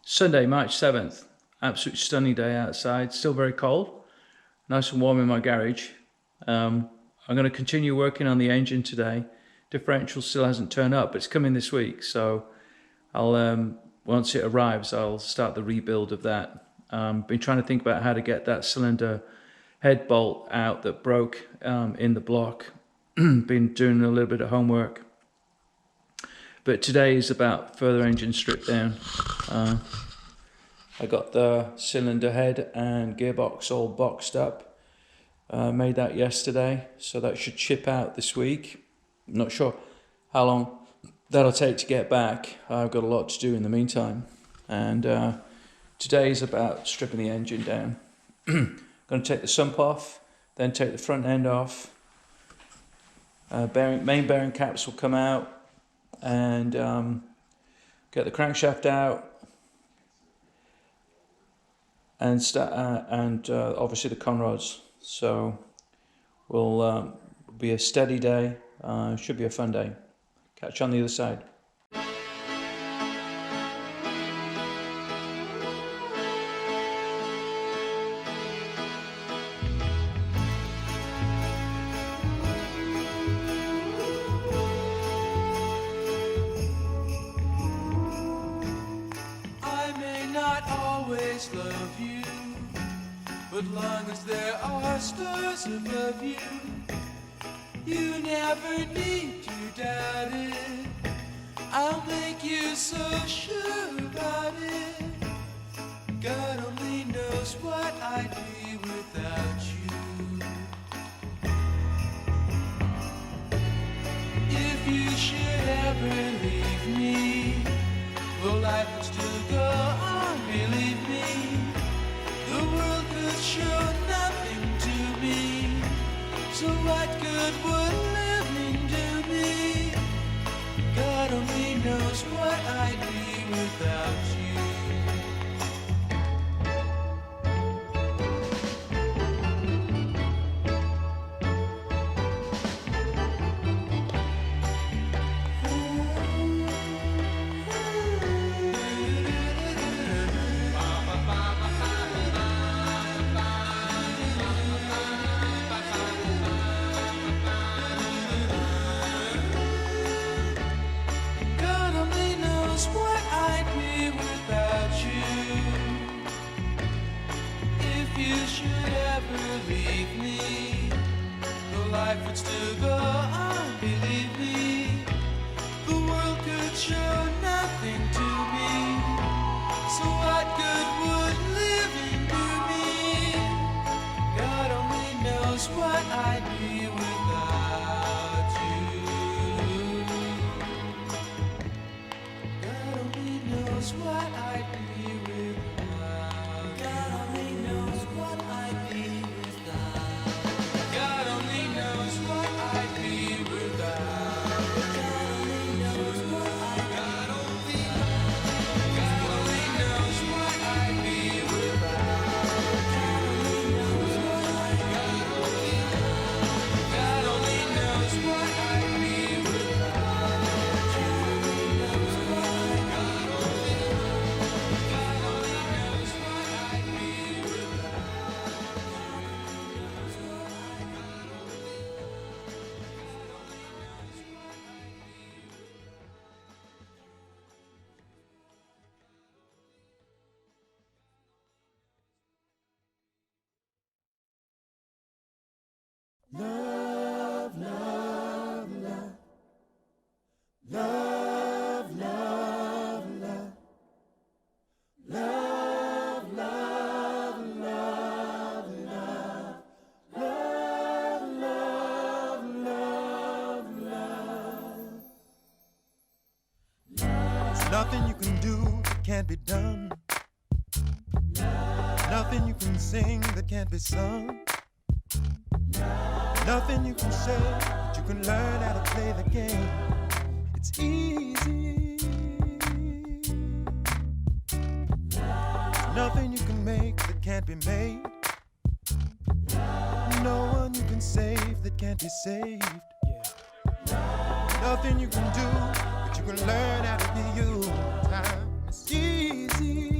Sunday, March 7th. Absolute stunning day outside. Still very cold. Nice and warm in my garage. I'm going to continue working on the engine today. Differential still hasn't turned up, but it's coming this week. So I'll once it arrives, I'll start the rebuild of that. Been trying to think about how to get that cylinder head bolt out that broke in the block. Been doing a little bit of homework. But today is about further engine strip down. I got the cylinder head and gearbox all boxed up. Made that yesterday, so that should ship out this week. I'm not sure how long that'll take to get back. I've got a lot to do in the meantime. And today is about stripping the engine down. Going to take the sump off, then take the front end off. Main bearing caps will come out, and get the crankshaft out, and obviously the conrods. So will be a steady day. Should be a fun day. Catch you on the other side. Love you, but long as there are stars above you, you never need to doubt it. I'll make you so sure about it. God only knows what I'd be without you. If you should ever leave me, well, life would still go on, believe me. The world could show nothing to me, so what good would living do me? God only knows what I'd be without you. What I'd be without you. If you should ever leave me, the life would still go on, believe me. The world could show nothing to me, so what good would living do me? God only knows what I'd be without you. What I'd be without. God only knows what I'd be without. God only knows what I'd be without. God only knows what I'd be without. God only knows what I'd be without. God only knows what I'd be without. God only knows what I'd be without. Love, love, love. Love, love, love. Love, love, love, love. Love, love, love, love. There's nothing you can do that can't be done. Nothing you can sing that can't be sung. Nothing you can say, but you can learn how to play the game. It's easy. There's nothing you can make that can't be made. No one you can save that can't be saved. Nothing you can do, but you can learn how to be you. Time is easy.